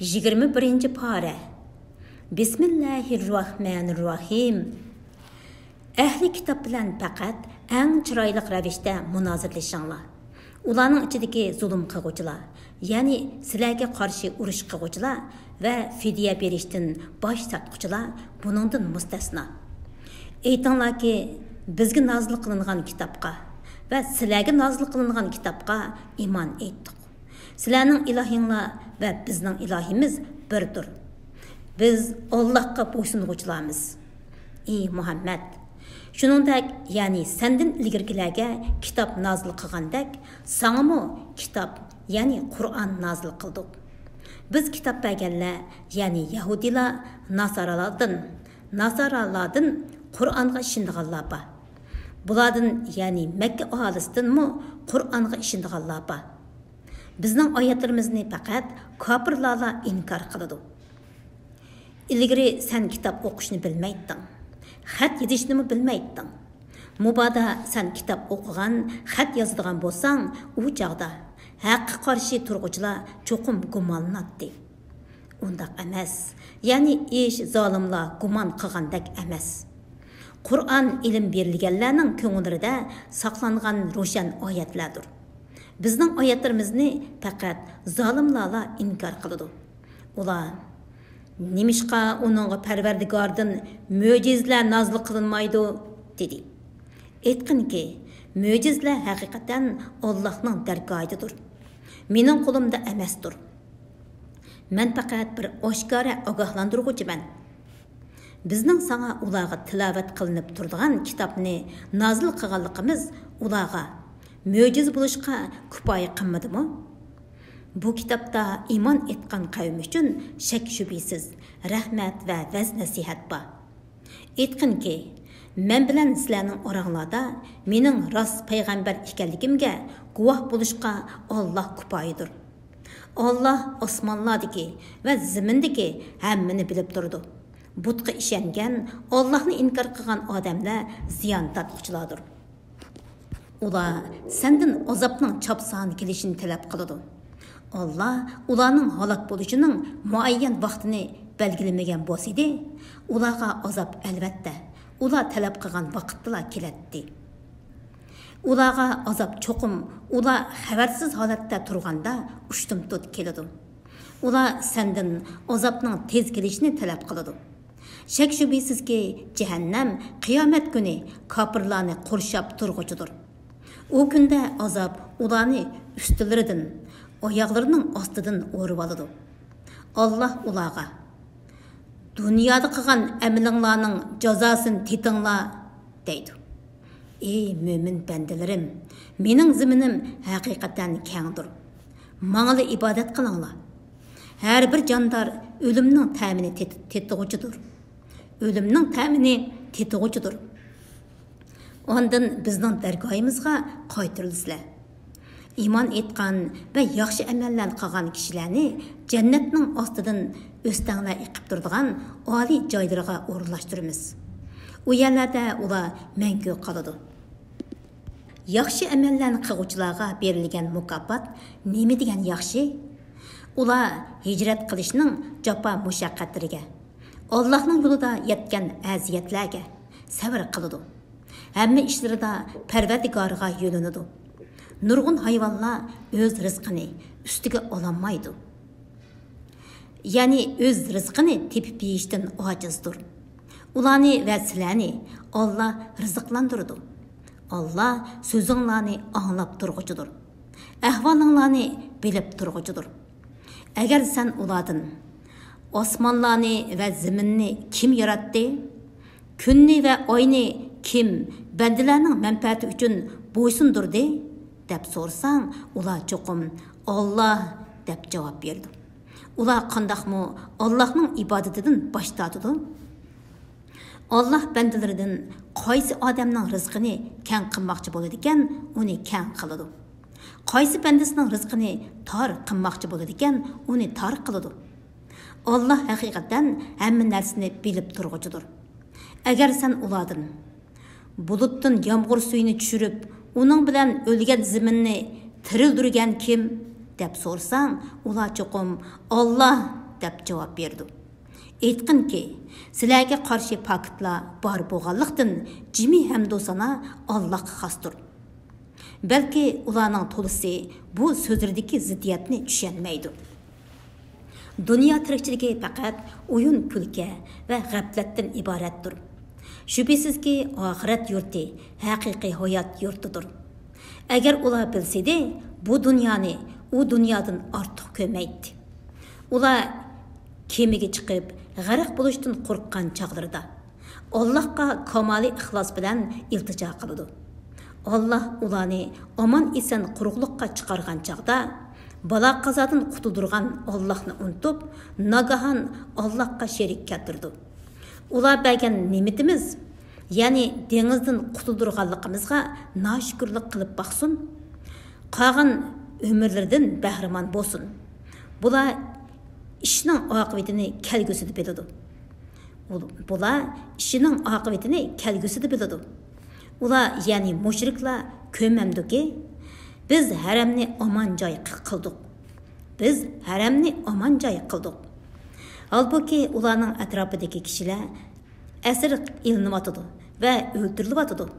21 pare. Bismillahirrahmanirrahim. Ahli kitob bilan faqat eng chiroyli ravishda munozirlashinglar. Ularning ichidagi zulm qilguvchilar, ya'ni sizlarga qarshi urush qilguvchilar va fidya berishdan bosh tortquchilar buningdan mustasno. Aytinglarki, bizga nozil qilingan kitobga va sizlarga nozil qilingan kitobga iymon etdik. Sizlarning ilohinglar va bizning ilohimiz birdir. Biz Allohga bo'ysunuvchilarmiz. Ey Muhammad, shuningdek, ya'ni sendan ilgirgilarga kitob nozil qilgandek, sangamo kitob, ya'ni Qur'on nozil qildik. Biz kitob berganlar, ya'ni Yahudilar, Nasaralardan Qur'onga ishonganlar bor. Bulardan, ya'ni Makka aholisidanmi Qur'onga ishonganlar bor. Bizning oyatlarimizni faqat kofirlar inkor qiladi. İlgiri sen kitap o'qishni bilmayding. Xat yozishni bilmayding. Mubada sen kitap o'qigan, xat yozadigan bo'lsang, u chaqda haqqa qarshi turg'uvchilar cho'qim gumonlanadi. Undaq emas. Ya'ni ish zolimlar gumon qilgandek emas. Qur'on ilm berilganlarning ko'ngillarida saqlangan ro'shan oyatlardir. Bizning oyatlarimizni faqat zolimlar inkor qiladi. Ular Nimishqa onunğa Parvardigordan mo'jizlar nozil qilinmaydi dedi. Aytqinki, mo'jizlar haqiqatan Allohning dargohidadir. Mening qo'limda emasdir. Men faqat bir oshkora ogohlantiruvchiman. Bizning sana ularga tilovat qilinib turadigan kitobni nozil qilganligimiz ularga mo'jiz bo'lishga kifoya qilmadimi? Bu kitobda iymon etgan qavm uchun shak shubhasiz rahmat va vaz nasihat bor. Aytqinki, men bilan sizlarning oranglarda mening rost payg'ambar ekanligimga guvoh bo'lishga Alloh kifoyadir. Alloh osmonlardagi va zimindagi hammani bilib turdi. Butga ishongan, Allohni inkor qilgan odamlar ziyon tortquchilardir. Ular sendan azobning chopsan kelishini talab qiladi. Allah ularning halok bo'lishining muayyan vaqtini belgilamagan bo'lsa-da, ularga azob albatta ular talab qilgan vaqtda keladi. Ularga azob cho'qim ular xabarsiz holatda turganda ushtum-tut keladi. Ular sendan azobning tez kelishini talab qiladi. Shak shubhisizki, jahannam qiyomat kuni kofirlarni qurshab turg'uchidir. O kunda azob ularni ustilaridan oyoqlarının ostidan o'rib oladi. Alloh ularga dunyoda qilgan amalinglarning jazosini tetinglar deydi. Ey mo'min bandalarim, mening ziminim haqiqatan kengdir. Manga ibodat qilinglar. Har bir jondor o'limning ta'mini tetig'uchidir. O'limning ta'mini tetig'uchidir. Ondan bizning dargohimizga qaytirilsizlar. İman etgan ve yaxshi amallar qilgan kishilarni jannatning ostidan o'stanglar iqib turadigan oliy joylarga o'rinlashtiramiz. U yerlarda ular mangu qoladi. Yaxshi amallar qiluvchilarga berilgan mukofot nima degan yaxshi? Ular hijrat qilishning jafo mushaqqatlariga, Allohning yo'lida yetgan aziyatlarga sabr qiladi. Hamma ishlarida Parvardigorga yo'linadi. Nurgun hayvanlar öz rizqini üstüge olanmaydı. Yani öz rizqini tepip yeyişten acizdir. Ularni ve sizlarni Allah rızıklandırdı. Allah sözünlarni anlap turğucudur. Ahvalınlarni bilip turğucudur. Eğer sen uladın, osmanlarni ve ziminni kim yarattı? Künni ve ayni kim bendilerinin menfaati üçün boysundurdu? deb so'rsang, ular cho'qim Alloh deb javob berdi. Ular qandaqmi Allohning ibodatidan bosh tortadi? Alloh bandalaridan qaysi odamning rizqini keng qilmoqchi bo'ladi ekan, uni keng qiladi. Qaysi bandasining rizqini tor qilmoqchi bo'ladi ekan, uni tor qiladi. Alloh haqiqatan hamma narsani bilib turg'uchidir. Agar sen ulardan bulutdan yomg'ir suyini tushirib, uning bilan o'lgan ziminni tirildirgan kim deb so'rsang, ular cho'qim Alloh deb javob berdi. Aytqinki, sizlarga qarshi paktlar bor bo'lganlikdan jimi hamdu sana Allohga xosdir. Balki ularning to'lisi bu so'zlardagi ziddiyatni tushunmaydi. Dünya tirikchiligi faqat o'yin kulka va g'aflatdan iboratdir. Shubhisizki oxirat yurti haqiqiy hayot yurtidir. Agar ular bilsaydi, bu dunyoni u dunyodan ortiq ko'rmaydi. Ular kemiga chiqib, g'arq bo'lishdan qo'rqqan chaqlarida Allohga kamoli ixlos bilan iltijo qiladi. Alloh ularni omon eson quruqlikqa chiqargan chaqda bala qazodan qutuldirgan Allohni unutib, nagahan Allohga sherik keltirdi. Ular bergan ne'matimiz, ya'ni dengizdan qutuldirganligimizga noshukirlik qilib baqsin, qolgan umrlaridan bahramand bo'lsin. Bular ishning oqibatini kelgusida biladi. Bular ishning oqibatini kelgusida biladi. Ular, ya'ni mushriklar ko'mamdiki, biz haramni omon joy qildik. Biz haramni omon joy qildik. Halbuki ularning atrofidagi kishilar asir ilinib va o'ldirilib.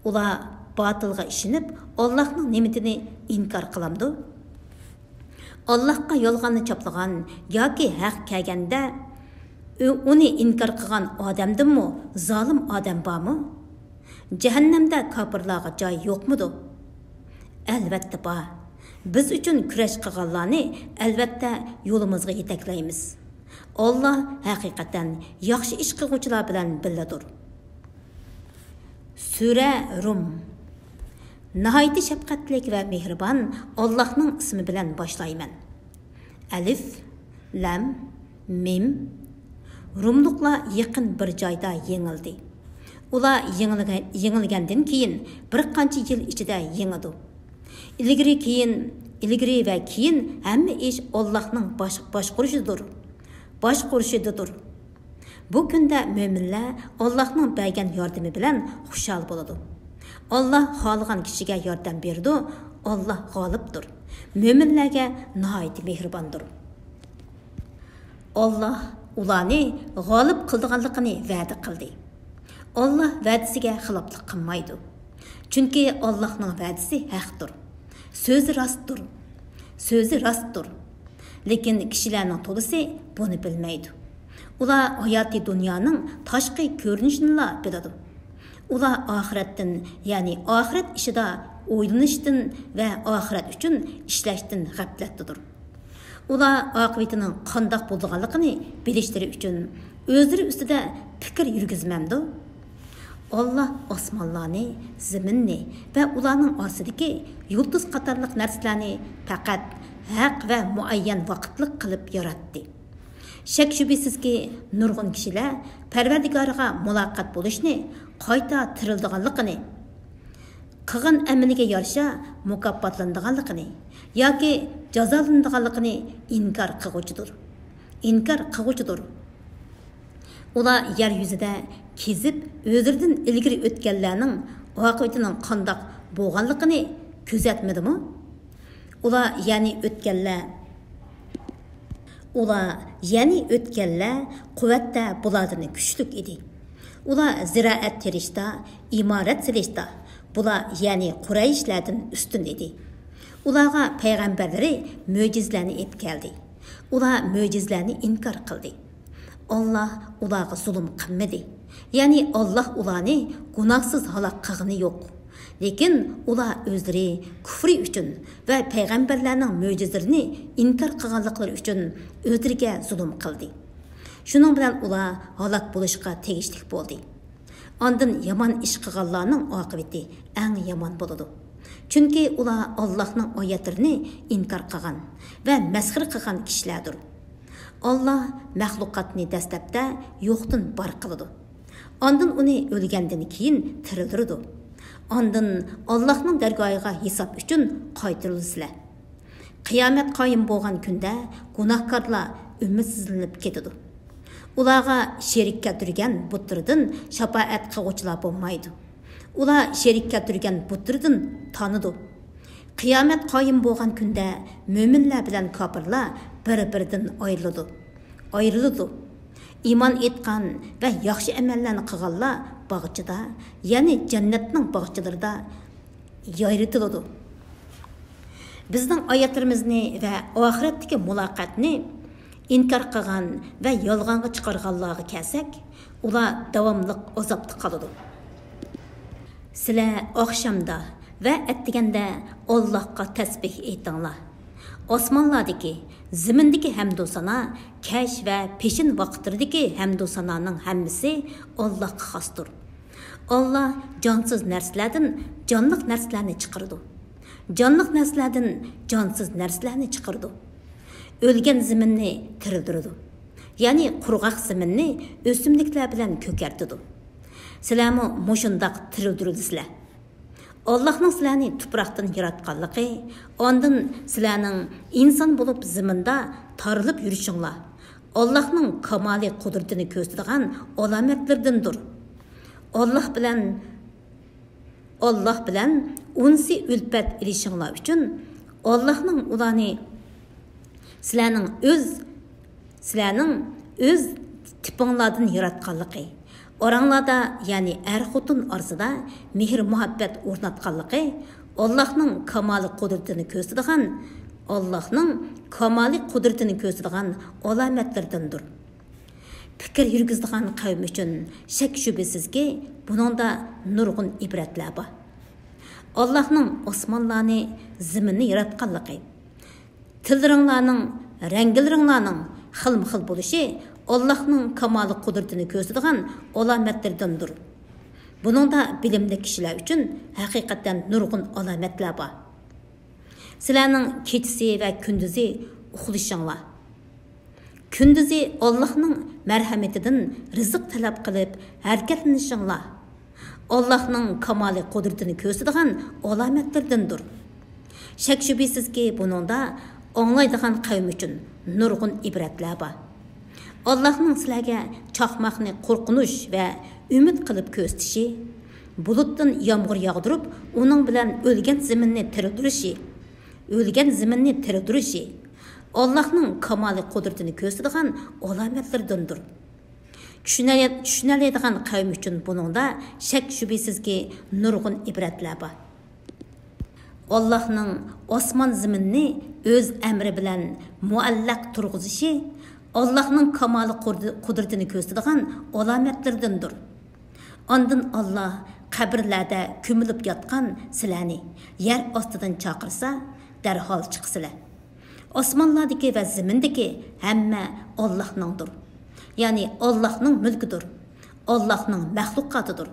Ular batilga ishonib, Allohning ne'matini inkor qilamdi. Allohga yolg'onni choplagan yoki haq kelganda uni inkor qilgan odamdimi, zolim odam bormi? Jahannamda kofirlarga joy yo'qmidi? Albatta bor. Biz uchun kurash qilganlarni albatta yo'limizga yetaklaymiz. Allah haqiqatan yaxshi ish qiluvchilar bilan billadir. Sura Rum. Nihoyatda shafqatli va mehribon Allohning ismi bilan boshlayman. Alif, Lam, Mim. Rumluqlar yaqin bir joyda yengildi. Ular yengilgandan keyin bir qancha yil ichida yengidi. Ilgari va keyin hamma ish Allohning boshqarishidir. Bu kunda mo'minlar Allohning bergan yordami bilan xushal bo'ladi. Allah xohlagan kishiga yordam berdi. Allah g'olibdir. Mo'minlarga nihoyat mehribondir. Allah ularni g'olib qilganligini va'da qildi. Allah va'dasiga xiloflik qilmaydi. Chunki Allohning va'dasi haqdir. So'zi rostdir. Lekin kishilarning to'lisi buni bilmaydi. Ular hayoti dunyoning tashqi ko'rinishini biladi. Ular oxiratdan, ya'ni oxirat ishida o'ylanishdan va oxirat uchun ishlashdan g'aflatdadir. Ular oqibatining qandoq bo'lganligini bilishlari uchun o'zlari ustida fikr yurgizmamdi. Allah osmonlarni, zaminni va ularning ostidagi yulduz qatorliq narsalarni faqat haq va muayyan vaqtlik qilib yaratdi. Shak shubhisizki nurg'un kishilar Parvardigoriga muloqot bo'lishni, qayta tirildiganligini, qilgan amaliga yarasha mukofotlanadiganligini yoki jazolanadiganligini inkor qiluvchidir. Ular yer yuzida kezib, o'zlaridan ilgari o'tganlarning oqibatining qandoq bo'lganligini kuzatmadimi? Ular ya'ni o'tganlar quvvatda bulardan kuchlik edi. Ular ziroat terishda, imorat silishda bular ya'ni Qurayshlardan ustun edi. Ularga payg'ambarlari mo'jizlarni olib keldi. Ular mo'jizlarni inkor qildi. Allah ularga zulm qilmadi. Ya'ni Allah ularni gunohsiz halok qilgani yo'q. Lekin ular o'zlari kufri uchun va payg'ambarlarning mo'jizalarini inkor qilganliklari uchun o'zlariga zulm qildi. Shuning bilan ular halok bo'lishga tegishli bo'ldi. Ondan yomon ish qilganlarning oqibati eng yomon bo'ladi. Chunki ular Allohning oyatlarini inkor qilgan va masxir qilgan kishilardir. Allah maxluqotni dastlabda yo'qdan bor qiladi. Ondan uni o'lgandan keyin tirildirdi. Ondan Allohning dargohiga hisob uchun qaytarilsizlar. Qiyomat qoyim bo'lgan kunda gunohkorlar umidsizlanib ketadi. Ularga sherik keltirgan butlardan shafaat qiluvchilar bo'lmaydi. Ular sherik keltirgan butlardan tanidi. Qiyomat qoyim bo'lgan kunda mo'minlar bilan kofirlar bir-biridan ayriladi. ayrıldı. İman etqan və yaxşı əməllərini qılğanlar bağçıda, yəni cənnətning bağçılarında yayrıtıldı. Bizning oyatlarimizni və oxiratdagi muloqotni inkar qilgan və yolg'onga chiqarganlarga kelsak, ular davomliq azobda qoladi. Sizlar oqshomda və atdiganda Allohga tasbih aytinglar. Osmonlardagi, zimindagi hamdu sana, kash va peshin vaqtlaridagi hamdu sanoning hammasi Allohga xosdir. Alloh jonsiz narsalardan jonliq narsalarni chiqardi. Jonliq narsalardan jonsiz narsalarni chiqardi. O'lgan ziminni tirildirdi. Ya'ni qurg'oq ziminni o'simliklar bilan ko'kartirdi. Sizlarmi mushundoq tirildirdingizlar. Allah'ның sizlarni tuproqdan yaratganligi, ondan sizlarning inson bo'lib ziminda tarilib yurishinglar Allah'ның kamoli qudratini ko'rsatadigan alomatlardandir. Allah bilan unsi ulfat ilishinglar uchun Allah'ның ularni sizlarning o'z tipinglardan yaratganligi, oranglarda, yani er-xotun arasida mehr muhabbet o'rnatganligi, Allah'ның kamoli qudratini ko'rsatadigan alomatlardandir. Fikir yurgizadigan qavm uchun shak shubhasizki, buningda nurg'un ibratlar bor. Allah'ның osmonlarni, zaminni yaratganligi, tillaringlarning, ranglaringlarning xilma-xil bo'lishi Allah'ның kamoli qudratini ko'rsatadigan alomatlardandir. Buningda bilimli kishilar uchun haqiqatan nurg'un alomatlar bor. Sizlarning kechasi va kunduzi uxlashinglar. Kunduzi Allah'ның marhamatidan rizq talab qilib harakatlanishinglar. Allah'ның kamoli qudratini ko'rsatadigan alomatlardandir. Shak shubhasizki, buningda anglaydigan qavm uchun nurg'un ibratlar bor. Allah'ның sizlarga chaqmoqni qo'rqinish va umid qilib ko'rsatishi, bulutdan yomg'ir yog'dirib, uning bilan o'lgan zaminni tiriltirishi, Allah'ның kamoli qudratini ko'rsatadigan alomatlardandir. Tushunadigan qavm uchun buningda shak shubhasizki nurg'un ibratlar bor. Allah'ның osmon zaminni o'z amri bilan muallaq turg'izishi Allah'ның kamoli qudratini ko'rsatadigan alomatlardandir. Ondan Allah qabrlarda ko'milib yotgan sizlarni yer ostidan chaqirsa, darhol chiqsizlar. Osmonlardagi va zamindagi hamma Allah'ningdir. Ya'ni Allah'ның mulkidir. Allah'ның mahluqotidir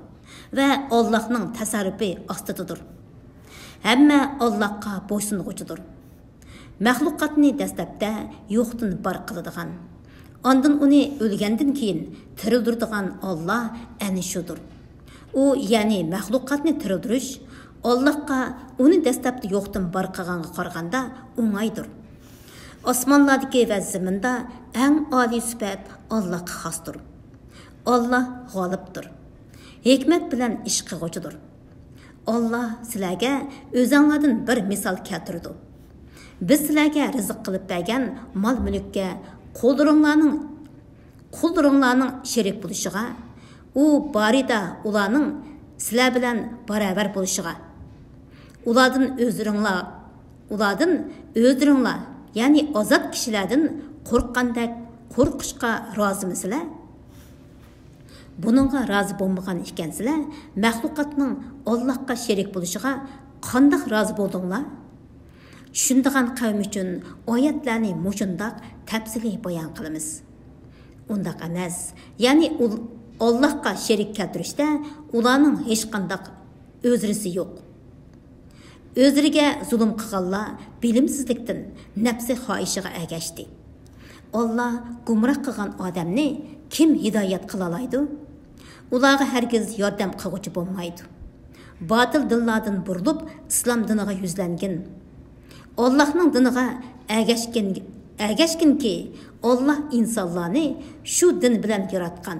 va Allah'ның tasarrufi ostidadir. Hamma Allah'ga bo'ysunguchidir. Mahluqotni dastlabda yo'qdan bor qiladigan, ondan uni o'lgandan keyin tirildiradigan Allah ana shudir. U ya'ni mahluqotni tirildirish Allohga uni dastlabda yo'qdan bor qilganga qaraganda o'ng'aydir. Osmonlardagi va zaminda eng oliy sifat Allohga xosdir. Allah g'olibdir. Hikmat bilan ish qiluvchidir. Allah sizlarga o'zinglardan bir misol keltirdi. Biz sizlarga rizq qilib bergan mol-mulkka qo'llaringlarning sherik bo'lishiga, u borida ularning sizlar bilan barobar bo'lishiga, ulardan o'zlaringlar, ya'ni ozod kishilardan qo'rqqandek qo'rqishga rozimisizlar? Buningga rozi bo'lmagan ekansizlar, mahluqotning Allohga sherik bo'lishiga qanday rozi bo'ldinglar? Tushundigan qavm uchun oyatlarni mushundoq tafsiliy bayon qilamiz. Undaq emas. Ya'ni Allohga sherik keltirishda ularning hech qanday o'zrisi yo'q. O'zlariga zulm qilganlar bilimsizlikdan nafsi xohishiga ergashdi. Alloh gumroh qilgan odamni kim hidoyat qila oladi? Ularga hargiz yordam qiluvchi bo'lmaydi. Batil dinlardan burilib, islom diniga yuzlangan. Allah'ның diniga ergashkinki, Allah insonlarni shu din bilan yaratgan.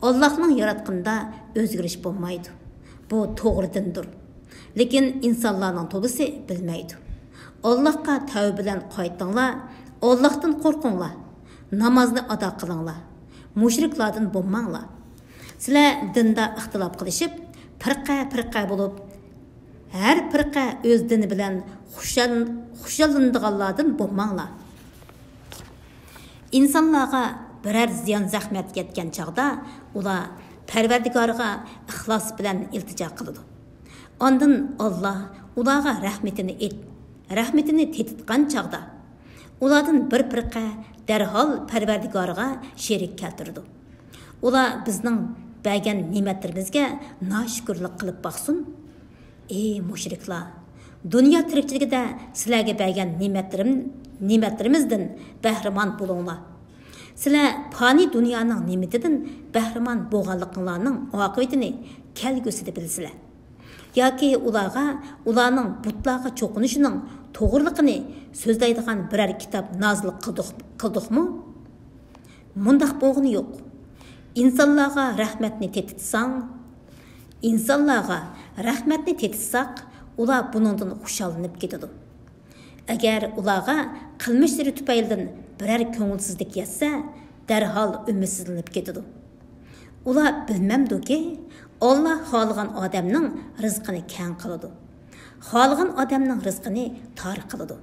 Allah'ның yaratganda o'zgarish bo'lmaydi. Bu to'g'ri dindir. Lekin insonlarning to'lisi bilmaydi. Allohga tavba bilan qaytinglar, Allohdan qo'rqinglar. namozni ado qilinglar. Mushriklardan bo'lmanglar. Sizlar dinda ixtilof qilishib, firqa bo'lib, har firqa o'z dini bilan xushallanadiganlardan bo'lmanglar. İnsanlarga birer ziyon zahmet yetgan chaqda ular Parvardigorga ixlos bilan iltijo qiladi. Ondan Alloh ularga rahmetini tetitgan chaqda ulardan bir firqa darhol Parvardigorga sherik keltirdi. Ular bizning bergan ne'matlarimizga noshukirlik qilib baqsin. Ey mushriklar, dunyo tirikchiligida sizlarga bergan ne'matlarimizdan bahramand bo'linglar. Sizlar fani dunyoning ne'matidan bahramand bo'lganliklaringning oqibatini kelgusida bilsizlar. Yoki ularning butlarga cho'qinishining to'g'riligini so'zlaydigan biror kitob nozil qildikmi? Mundaq bo'lg'ini yo'q. İnsanlarga rahmatni tetitsaq, ular buningdan xushallanib ketadi. Agar ularga qilmishlari tufaylidan biror ko'ngilsizlik yetsa, darhol umidsizlanib ketadi. Ular bilmamdiki, Alloh xohlagan odamning rizqini keng qiladi. Xohlagan odamning rizqini tor qiladi.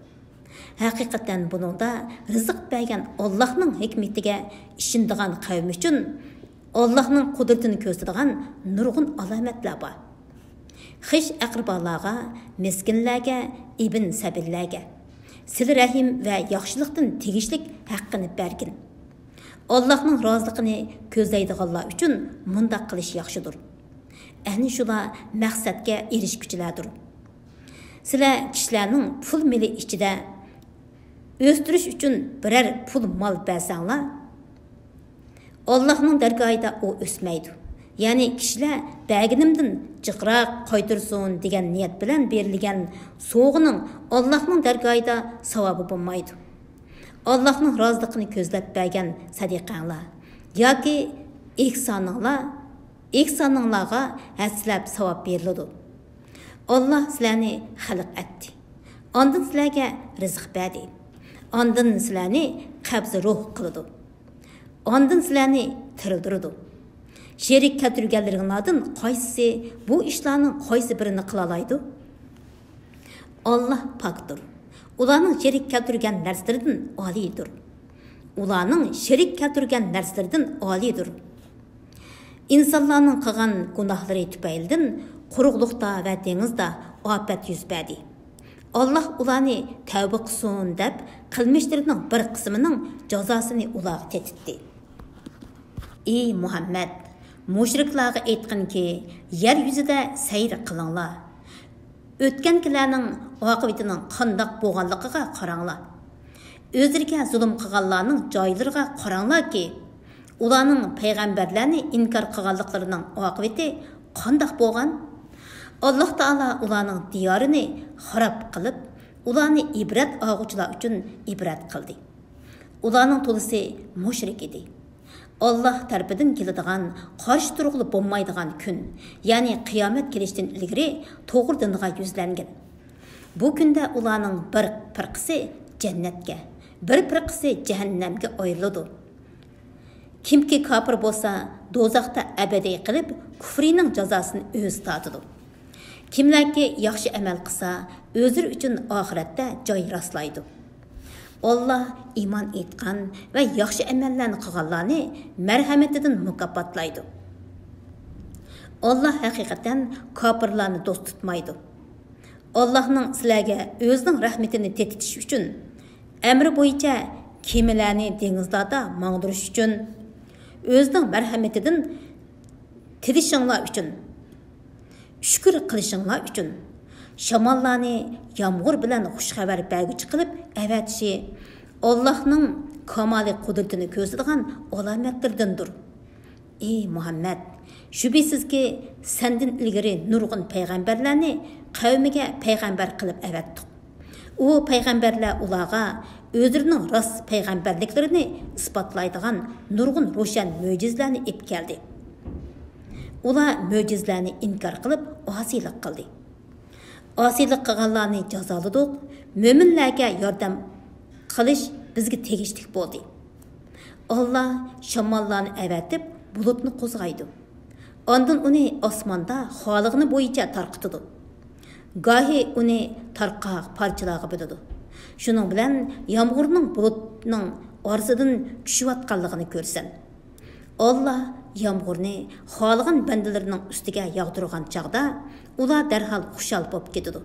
Haqiqatan buningda rizq bergan Allohning hikmatiga ishonadigan qavm uchun Allohning qudratini ko'rsatadigan nurg'un alomatlar bor. Xish aqrbolarga, miskinlarga, ibn sabillarga sil rahim va yaxshilikdan tegishlik haqqini bergin. Allohning roziligini ko'zlaydiganlar uchun mundaq qilish yaxshidir. Ani shular maqsadga erishguchilardir. Sizlar kishilarning pul mili ichida o'stirish uchun biror pul mol bersanglar, Allohning dargohida u o'smaydi. Ya'ni kishilar berganimdan jiqroq qaytirsin degan niyat bilan berilgan sovg'ining Allohning dargohida savobi bo'lmaydi. Allohning roziligini ko'zlab bergan sadiqanglar yoki ihsoninglarga haslab savob beriladi. Alloh sizlarni xalq etdi. Ondan sizlarga rizq berdi. Ondan sizlarni qabz ruh qildi. Ondan sizlarni tirildirdi. Sherik keltirganlaringlardan qaysisi bu ishlarning qaysi birini qila oladi? Alloh pokdir. Ularning sherik keltirgan narsalaridan oliydir. İnsanlarning qilgan gunohlari tufaylidan quruqlikda va dengizda ofat yuz berdi. Alloh ularni tavba qilsin deb qilmishlarining bir qismining jazosini ularga tetitdi. Ey Muhammad, mushriklarga aytqinki, yer yuzida sayr qilinglar. O'tgankilarning oqibatining qandoq bo'lganligiga qaranglar. O'zlariga zulm qilganlarning joylariga qaranglarki, ularning payg'ambarlarni inkor qilganliklarining oqibati qandoq bo'lgan? Alloh taolo ularning diyorini xarob qilib, ularni ibrat olg'uvchilar uchun ibrat qildi. Ularning to'lisi mushrik edi. Alloh tarafidan keladigan qarshi turg'ili bo'lmaydigan kun, ya'ni qiyomat kelishdan ilgari to'g'ri dinga yuzlangan. Bu kunda ularning bir firqasi jannatga, bir firqasi jahannamga ayriladi. Kimki kafir bo'lsa, do'zaxda abadiy qilib, kufrining jazosini o'z tortadi. Kimlarki yaxshi amal qilsa, o'zlari uchun oxiratda joy rastlaydi. Alloh iymon etgan va yaxshi amallarni qilganlarni marhamatidan mukofotlaydi. Alloh haqiqatan kofirlarni do'st tutmaydi. Allohning sizlarga o'zining rahmatini tetitish uchun, amri bo'yicha kemalarni dengizlarda mangdirish uchun, o'zining marhamatidan tilishinglar uchun, shukr qilishinglar uchun, shamollarni yomg'ir bilan xushxabar berguchi qilib avatishi Allohning kamoliy qudratini ko'rsatadigan alomatlardandir. Ey Muhammad, shubhisizki sendan ilgari nurg'un payg'ambarlarni qavmiga payg'ambar qilib avatdik. U payg'ambarlar ularga o'zlarining rost payg'ambarliklarini isbotlaydigan nurg'un ro'shan mo'jizalarni olib keldi. Ular mo'jizalarni inkor qilib osiylik qildi. Osiylik qilganlarni jazoladik, mo'minlarga yordam qilish bizga tegishli bo'ldi. Allah shamollarni avatib bulutni qo'zg'aydi. Ondan uni osmonda xolig'ini bo'yicha tarqitadi. Gohi uni tarqaq parchalarga bo'ladi. Shuning bilan yomg'irning bulutning orasidan tushayotganligini ko'rsan. Allah yomg'irni xolig'in bandalarining ustiga yog'dirgan chaqda ular darhol xushal bo'lib ketadi.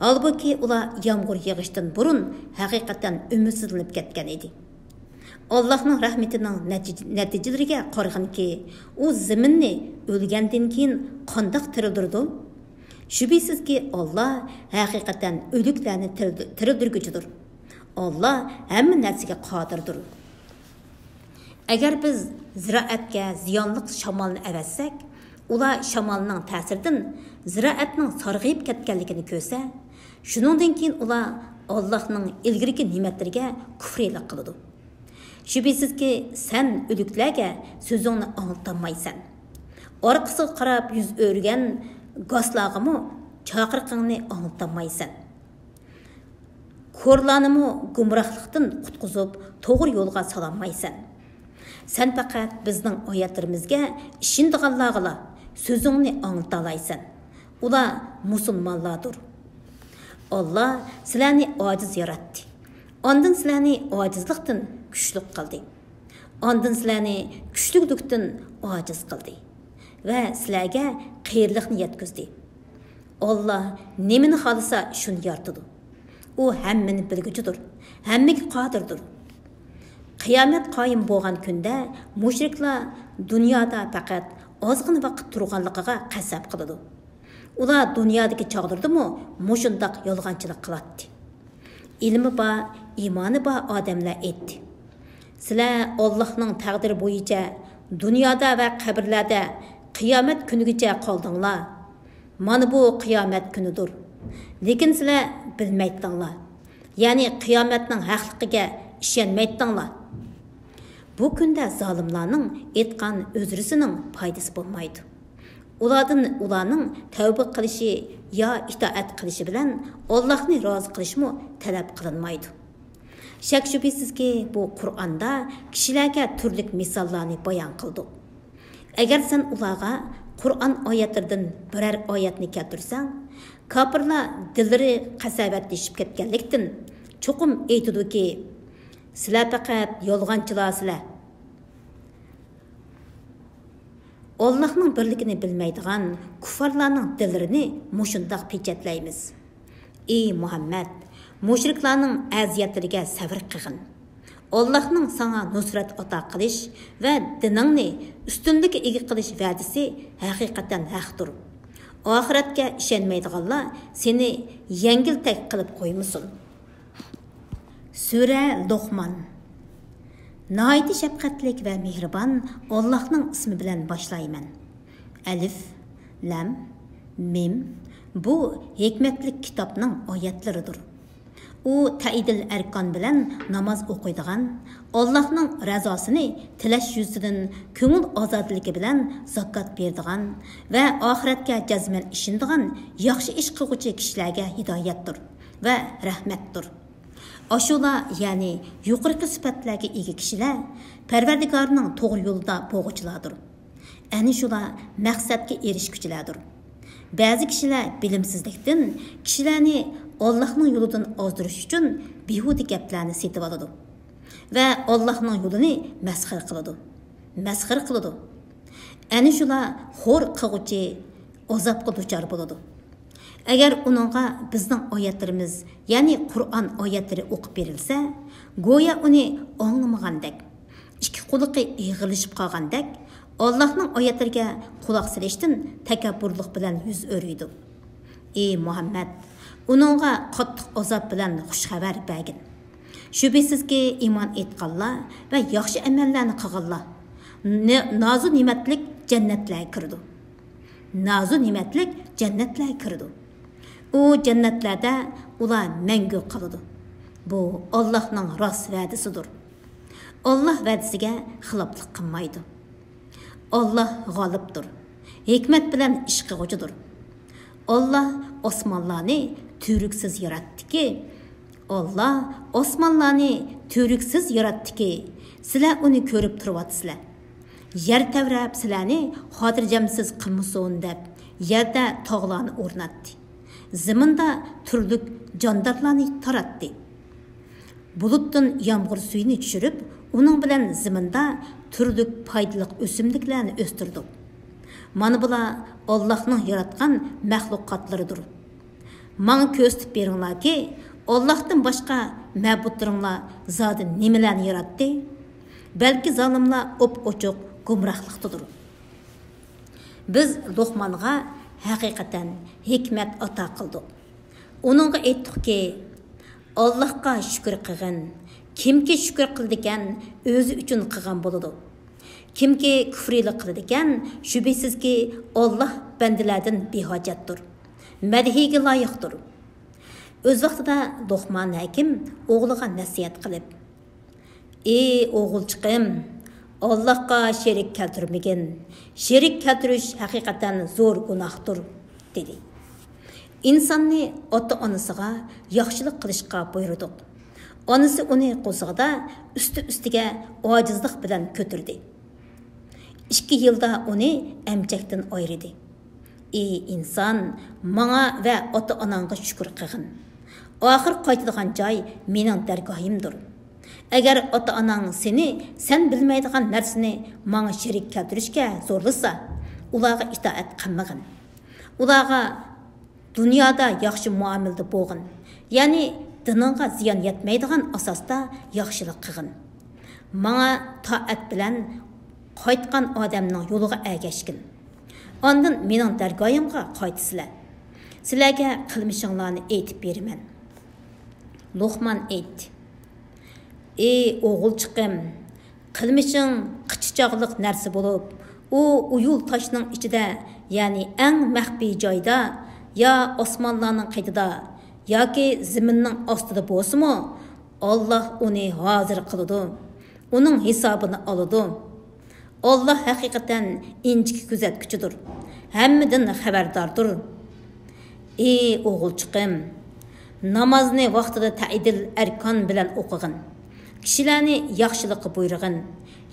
Halbuki ular yomg'ir yig'ishdan burun haqiqatan umidsizlanib ketgan edi. Allah'ның rahmetining natijalariga qaraganki, u zaminni o'lgandan keyin qandoq tirildirdi? Shubhisizki Allah haqiqatan o'liklarni tirildirguchidir. Allah hamma narsaga qodirdir. Agar biz ziroatga ziyonli shamolni avatsak, ular shamolning ta'siridan ziroatning sarg'ayib ketganligini ko'rsa, shuningdan keyin ular Allohning ilgirki ne'matlariga kufrlik qiladi. Shubhisizki sen o'liklarga so'zingni anglatamaysan. Orqasiga qarab yuz o'rgan goslarg'imi chaqirqingni anglatamaysan. Ko'rlarnimi gumrohlikdan qutqizib, to'g'ri yo'lga sololmaysan. Sen faqat bizning oyatlarimizga ishondiganlarga so'zingni anglatalaysan. Ular musulmonlardir. Allah sizlarni ojiz yaratdi. Ondan sizlarni ojizlikdan kuchli qildi. Ondan sizlarni kuchlilikdan ojiz qildi va sizlarga qiyirlikni yetkazdi. Allah nimani xolasa shuni yaratdi. U hammani bilguchidir, hammaga qodirdir. Qiyomat qoyim bo'lgan kunda mushriklar dunyoda faqat ozgina vaqt turganligiga qasab qiladi. Ular dunyodagi chog'dirdimi, mushundaq yolg'onchilik qiladi. Ilmi bor, iymoni bor odamlar aytdi. Sizlar Allohning taqdiri bo'yicha dunyoda va qabrlarda qiyomat kunigacha qoldinglar. Mana bu qiyomat kunidir. Lekin sizlar bilmaydinglar. Ya'ni qiyomatning haqligiga ishonmaydinglar. Bu kunda zolimlarning aytgan o'zrisining foydasi bo'lmaydi. Ularning tavba qilishi yo itoat qilishi bilan Allohni rozi qilishmi talab qilinmaydi. Shak shubhisizki bu Qur'onda kishilarga turli misollarni bayon qildi. Agar sen ularga Qur'on oyatlaridan biror oyatni keltirsang, kofirlar dillari qasabatlashib ketganlikdan cho'qim aytadiki, sizlar faqat yolg'onchilarsizlar. Allah'ның birligini bilmaydigan kuffarlarning dillarini mushundaq pechatlaymiz. Ey Muhammad, mushriklarning aziyatlariga sabr qilgin. Allah'ның sana nusrat ato qilish va diningni ustunlikka ega qilish va'dasi haqiqatan haqdir. Oxiratga ishonmaydiganlar seni yengiltak qilib qo'ymasin. Sura Luqman. Nəhayət şəfqətlik və mehriban Allah'ның ismi bilan başlayman. Alif, Lam, Mim. Bu hikmetlik kitapның ayatlaridir. U ta'idil arkan bilan namoz o'qiydigan, Allohning razosini tilash yuzidan ko'ngil ozodligi bilan zakot beradigan va oxiratga jazman ishonadigan yaxshi ish qiluvchi kishilarga hidoyatdir va rahmatdir. Aşular, yani yuqorqi sifatlarga ega kishilar Parvardigorning to'g'ri yo'lda bo'g'uvchilardir. Ani shular maqsadga erishguchilardir. Ba'zi kishilar bilimsizlikdan kishilarni Allohning yo'lidan ozdirish uchun behuda gaplarni setib oladi va Allohning yo'lini masxir qiladi. Ani shular xo'r qiluvchi azobga duchor bo'ladi. Agar uningga bizning oyatlarimiz, ya'ni Qur'on oyatlari o'qib berilsa, go'yo uni anglamagandek, ikki quliqi yig'ilishib qolgandek, Allohning oyatlariga quloq solishdan takabburlik bilan yuz o'riydi. Ey Muhammad, uningga qattiq azob bilan xush xabar bergin. Shubhisizki iymon etganlar va yaxshi amallarni qilganlar nozu ne'matlik jannatlarga kirdi. Nozu ne'matlik jannatlarga kirdi. U jannatlarda ular mangu qoladi. Bu Allohning rost va'dasidir. Alloh va'dasiga xiloflik qilmaydi. Alloh g'olibdir. Hikmat bilan ish qiluvchidir. Alloh osmonlarni turiksiz yaratdiki, Allah osmonlarni to'riksiz yaratdiki, sizlar uni ko'rib turibsizlar. Yer tavrab sizlarni xotirjamsiz qilmasin deb yerda tog'larni o'rnatdi. Ziminda turli jondarlarni taratdi. Bulutdan yağmur suyunu tushirib, uning bilan ziminda turli foydali o'simliklarni o'stirdi. Mana bular Allohning yaratgan mahluqotlaridir. Manga ko'rsatib beringlarki, Allohdan boshqa ma'budlaringlar zodi nimalarni yaratdi? Balki zolimlar op-ochiq gumrohlikdadir. Biz Luqmonga haqiqatan hikmat ato qildik. Uningga aytdikki, Allohga shukr qilgin. Kimki shukr qildi ekan, o'zi uchun qilgan bo'ladi. Kimki kufrlik qildi ekan, shubhisizki Alloh bandalardan behojatdir. Madhiga loyiqdir. O'z vaqtida Luqmon hakim o'g'liga nasihat qilib, "Ey o'g'ilchiqim, Allohga sherik keltirmagin. Sherik keltirish haqiqatan zo'r gunohdir" dedi. İnsonni ota-onasiga yaxshilik qilishga buyurdik. Onasi uni qo'zig'ida usti-ustiga ojizlik bilan ko'tirdi. 2 yilda uni emchakdan ayirdi. Ey inson, menga va ota-onangga shukr qilgin. Oxir qaytadigan joy mening dargohimdir. Agar ota-onang seni sen bilmaydigan narsani menga sherik keltirishga zo'rlasa, ularga itoat qilmagin. Ularga dunyoda yaxshi muomalada bo'lgin. Ya'ni diningga ziyon yetmaydigan asosda yaxshilik qilgin. Menga toat bilan qaytgan odamning yo'liga ergashgin. Ondan mening dargohimga qaytsizlar. Sizlarga qilmishinglarni aytib beraman. Luqman aytdi: "Ey o'g'ilchiqim, qilmishing qichichoqliq narsa bo'lib, u uyul toshning ichida, ya'ni eng maxfiy joyda, ya osmonlarning qiytida yoki zaminning ostida bo'lsa-mu, Alloh uni hozir qiladi. Uning hisobini oladi. Alloh haqiqatan inchik kuzatuvchidir. Hammadan xabardordir. Ey o'g'ilchiqim, namozni vaqtida ta'idil arkon bilan o'qigin. Kishilarni yaxshilikqa buyurgin,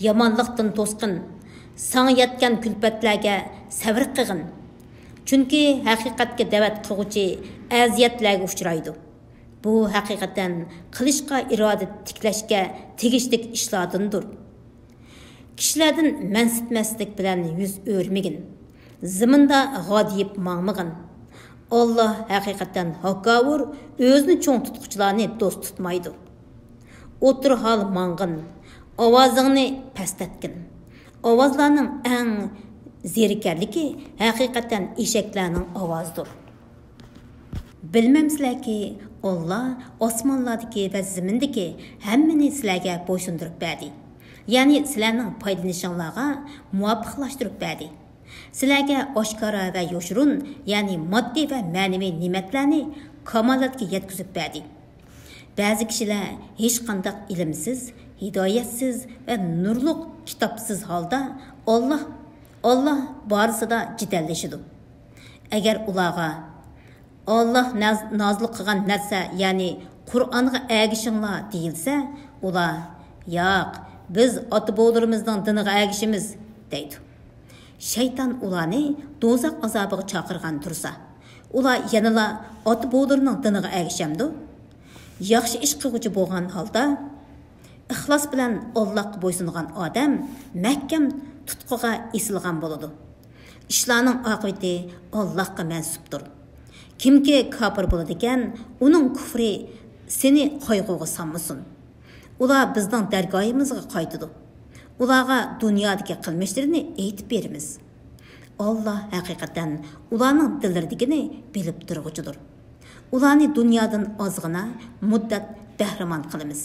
yomonlikdan to'sqin. Sana yetgan kulfatlarga sabr qilgin. Chunki haqiqatga da'vat qiluvchi aziyatlarga uchraydi. Bu haqiqatan qilishga iroda tiklashga tegishli ishlardandir. Kishilardan mansitmaslik bilan yuz o'rmagin. Ziminda g'odiyib mangmagin. Alloh haqiqatan hakkavur, o'zini cho'ng tutquchilarni do'st tutmaydi. O'tir hol mang'in, ovozingni pastlatgin. Ovozlarning eng zerikarligi haqiqatan eshaklarning ovozidir. Bilmamsizlarki, Alloh osmonlardagi va zimindagi hammani sizlarga bo'ysundirib berdi. Ya'ni sizlarning foydalanishinglarga muvofiqlashtirib berdi. Sizlarga oshkora va yoshirun, ya'ni moddiy va ma'naviy ne'matlarni kamolatga yetkazib berdi. Ba'zi kishilar hech qanday ilmsiz, hidoyatsiz va nurliq kitobsiz holda Alloh borasida jidallashidi. Agar ularga Alloh nozil qilgan narsa, ya'ni Qur'onga ergishinglar deyilsa, ular yo'q, biz ota-bobolarimizning diniga ergishimiz deydi. Shayton ularni do'zax azobiga chaqirgan tursa, ular yanala ota-bobolarining diniga ergishamdi. Yaxshi ish qiluvchi bo'lgan holda ixlos bilan Allohga bo'ysungan odam mahkam tutquga esilgan bo'ladi. Ishlarning oqibati Allohga mansubdir. Kimki kafir bo'ladi ekan, uning kufri seni qayg'uga solmasin. Ular bizning dargohimizga qaytadi. Ularga dunyodagi qilmishlarini aytib beramiz. Alloh haqiqatan ularning dillardagini bilib turg'uchidir. Ularni dunyodan ozg'ina muddat bahramon qilamiz.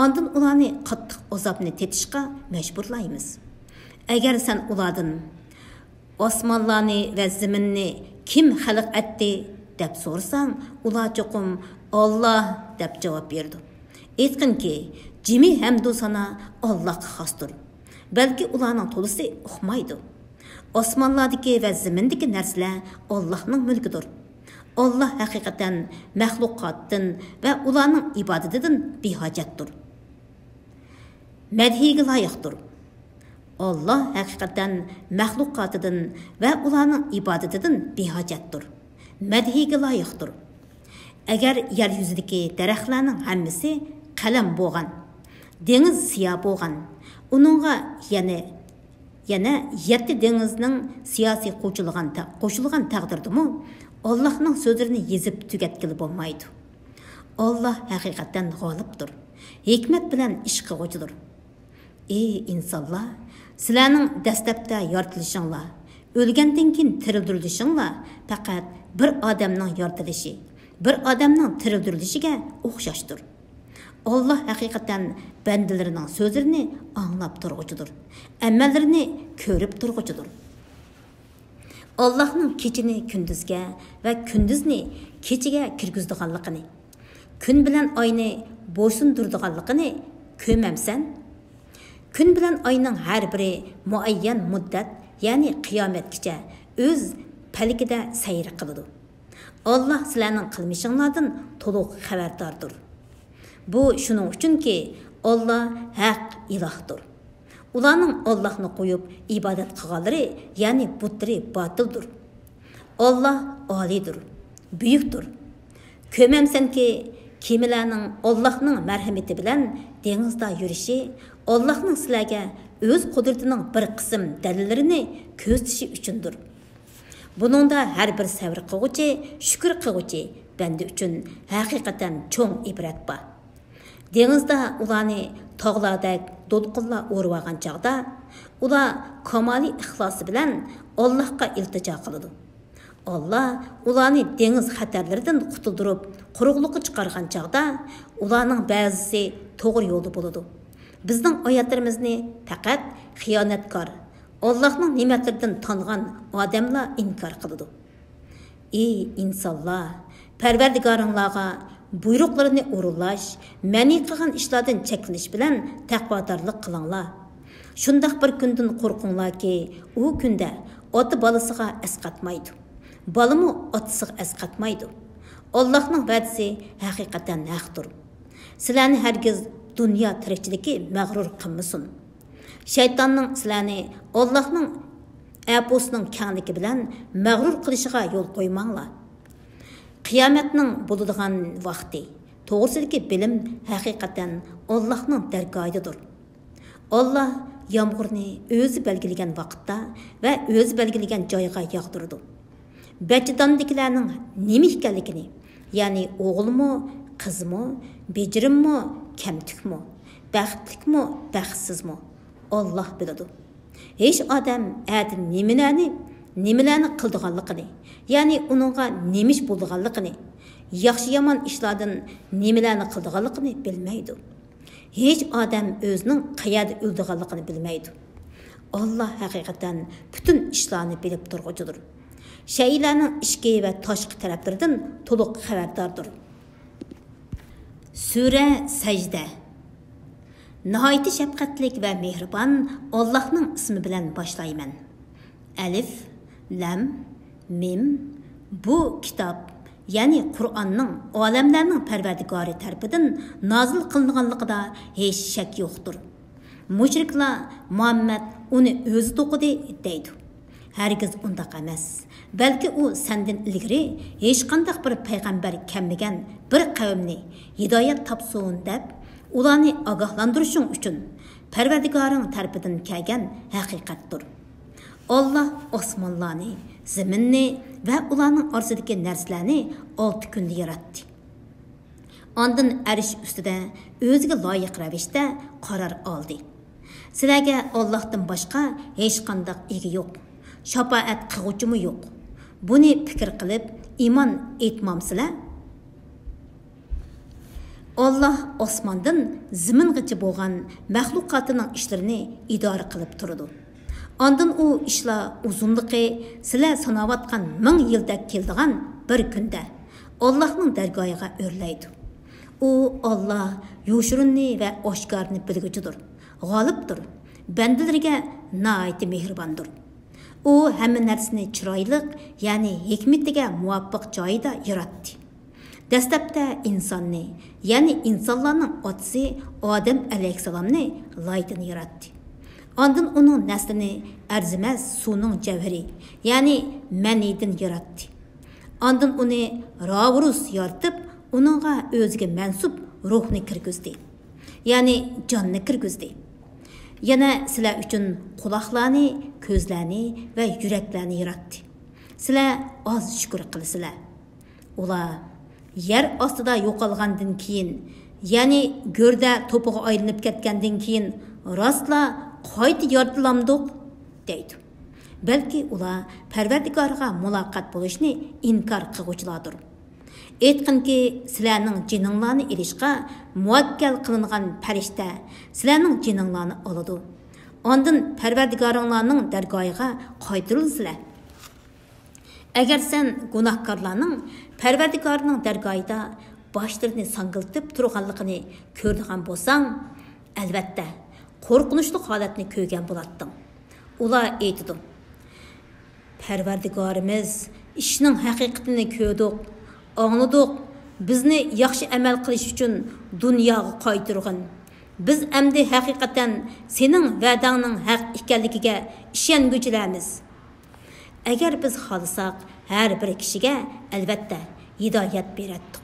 Ondan ularni qattiq azobni tetishga majburlaymiz. Agar sen ulardan osmonlarni va zaminni kim xalq etdi deb so'rasang, ular cho'qim Alloh deb javob berdi. Aytqinki, jimi hamdu sana Allohga xosdir. Balki ularning to'lisi uqmaydi. Osmonlardagi va zamindagi narsalar Allohning mulkidir. Allah haqiqatan məxluqatdan və ularning ibadatidan behojatdir. Madhiga loyiqdir. Allah haqiqatan məxluqatdan və ularning ibadatidan behojatdir. Madhiga loyiqdir. Agar yer yuzidagi daraxtlarning hammasi qalam bo'lgan, dengiz siyo bo'lgan, uningga yana 7 dengizning siyosiy qo'shilgan taqdirdimi Allah'ның sözlerini yezip tügetkili bo'lmaydi. Allah haqiqatan g'olibdir. Hikmet bilan ish qiluvchidir. Ey insonlar, sizlarning dastlabda yoritilishinglar, o'lgandan keyin tirildirilishinglar faqat bir odamning yoritilishi, bir odamning tirildirishiga o'xshashdir. Allah haqiqatan bandalarining so'zlarini anglab turg'uchidir. Amallarini ko'rib turg'uchidir. Allah'ның keçini kündüzge ve kündüzni keçiga kirgizdiganligini, kun bilan oyni bo'ysundurdiganligini ko'mamsan? Kun bilan oyning har biri muayyan muddat, ya'ni qiyomatgacha o'z palikida sayr qiladi. Allah sizlarning qilmishinglardan to'liq xabardordir. Bu shuning uchunki Allah haq ilohdir. Ularning Allah'ni qo'yib ibodat qilganlari, ya'ni butları batıldır. Allah olidir, buyukdir. Ko'mamsanki kemilarning Allah'ning marhamati bilan dengizda yurishi, Allah'ning sizlarga o'z qudratining bir qism dalillarini ko'rsatishi uchundir. Buningda har bir sabr qiluvchi, shukr qiluvchi banda uchun haqiqatan cho'ng ibrat bor. Dengizda ularni tog'lardek do'lqinlar o'rib olgan chog'da ular kamoliy ixlosi bilan Allohga iltijo qiladi. Allah ularni dengiz xatarlaridan qutuldirib, quruqlikqa chiqargan chog'da ularning ba'zisi to'g'ri yo'lda bo'ladi. Bizning oyatlarimizni faqat xiyonatkor, Allohning ne'matlaridan tangan odamlar inkor qiladi. Ey insonlar, Parvardigoringlarga buyruqlarını o'rinlash, mani qilgan ishlardan cheklanish bilan taqvodorlik qilinglar. Shundaq bir kundan qo'rqinglarki, u kunda ota bolasiga asqatmaydi. Balami otasiga asqatmaydi. Allohning va'dasi haqiqatan haqdir. Sizlarni hargiz dunyo tirikchiligi mag'rur qilmasin. Shaytonning sizlarni Allohning aposining kengligi bilan mag'rur qilishiga yo'l qo'ymanglar. Qiyomatning bo'ladigan vaqti, to'g'risidagi bilim haqiqatan Allohning dargohidadir. Allah yomg'irni o'zi belgilagan vaqtda va o'zi belgilagan joyga yog'dirdi. Bachidondagilarning nima ekanligini, ya'ni o'g'ilmi, qizmi, bejirimmi, kamtukmi, baxtlikmi, baxtsizmi, Allah biladi. Hech odam adin nimalarni qildiganligini, ya'ni uningga nemish bo'lganligini, yaxshi yomon ishlardan nimalarni qildiganligini bilmaydi. Hech odam o'zining qayerda o'ldiganligini bilmaydi. Allah haqiqatan butun ishlarni bilib turg'uchidir. Shaylarning ichki va tashqi taraflaridan to'liq xabardordir. Sura Sajda. Nihoyat shafqatlik va mehribon Allohning ismi bilan boshlayman. Alif, Lam, Mim. Bu kitob, ya'ni Qur'onning olamlarning Parvardigori tarafidan nozil qilinganligida hech shak yo'qdir. Mushriklar Muhammad uni o'zi to'qidi deydi. Hargiz undaq emas. Balki u sendan ilgari hech qanday bir payg'ambar kelmagan bir qavmni hidoyat topsin deb ularni ogohlantirishing uchun Parvardigoring tarafidan kelgan haqiqatdir. Allah osmonlarni, zaminni va ularning orasidagi narsalarni 6 kunda yaratdi. Ondan arish ustida o'ziga loyiq ravishda qaror oldi. Sizlarga Allohdan boshqa hech qanday ega yo'q, shafaat qiluvchimi yo'q. Buni fikr qilib iymon etmamsizlar? Allah osmondan zamingacha bo'lgan maxluqotining ishlarini idora qilib turadi. Ondan u ishlar uzunligi sizlar sanayotgan 1000 yilda keldigan bir kunda Allohning dargohiga o'rlaydi. U Allah yoshirinni va oshkorni bilguchidir, g'olibdir, bandalariga nihoyat mehribondir. u hamma narsani chiroyli, ya'ni hikmatiga muvofiq joyida yaratdi. Dastlabda insonni, ya'ni insonlarning otasi Odam alayhissalomni loydan yaratdi. Ondan uning naslini arzimas suvning javhari, ya'ni manidan yaratdi. Ondan uni ravurus yaratib, uningga o'ziga mansub ruhni kirgizdi, ya'ni jonni kirgizdi. Yana sizlar uchun quloqlarni, ko'zlarni va yuraklarni yaratdi. Sizlar oz shukr qilasizlar. Ular yer ostida yo'qolgandan keyin, ya'ni go'rda to'piga aylanib ketgandan keyin rostla qayta yaratilamdiq deydi. Balki ular Parvardigorga muloqot bo'lishni inkor qiluvchilardir. Aytqinki, sizlarning jininglarni ilishga muvakkal qilingan farishta sizlarning jininglarni oladi. Ondan Parvardigoringlarning dargohiga qaytarilsizlar. Agar sen gunohkorlarning Parvardigorning dargohida boshlarini sangiltib turganligini ko'rdigan bo'lsang, albatta qo'rqinchli holatni ko'rgan bo'larding. Ular aytdi: Parvardigorimiz ishning haqiqatini ko'rdik, anladik. Bizni yaxshi amal qilish uchun dunyoga qaytirgin. Biz endi haqiqatan sening va'dangning haq ekanligiga ishonguchilarmiz. Agar biz xohlasak, har bir kishiga albatta hidoyat berdik.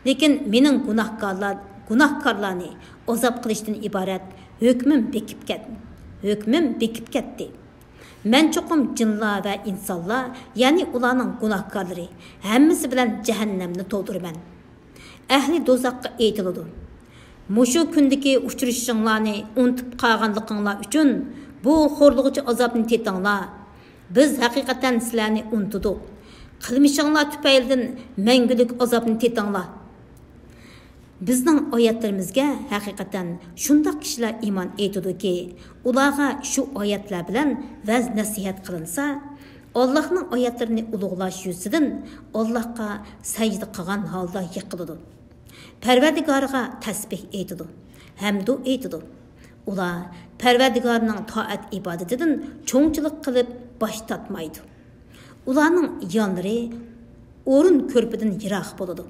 Lekin mening gunohkorlarni azob qilishdan iborat hukmim bekib ketdi. Men cho'qim jinlar va insonlar, ya'ni ularning gunohkorlari hammasi bilan jahannamni to'ldiraman. Ahli do'zaxga aytiladi: Mushu kundagi uchrashishinglarni unutib qolganliginglar uchun bu xo'rlig'uchi azobni tetinglar. Biz haqiqatan sizlarni unutdik. Qilmishinglar tufaylidan mangulik azobni tetinglar. Bizning oyatlarimizga haqiqatan shundoq kishilar iymon etadiki, ularga shu oyatlar bilan vaz nasihat qilinsa, Allohning oyatlarini ulug'lash yuzidan Allohga sajda qilgan holda yiqiladi. Parvardigorga tasbih aytadi, hamdu aytadi. Ular Parvardigorning toat ibodatidan cho'ngchilik qilib bosh tortmaydi. Ularning yonlari o'rin ko'rpidan yiroq bo'ladi.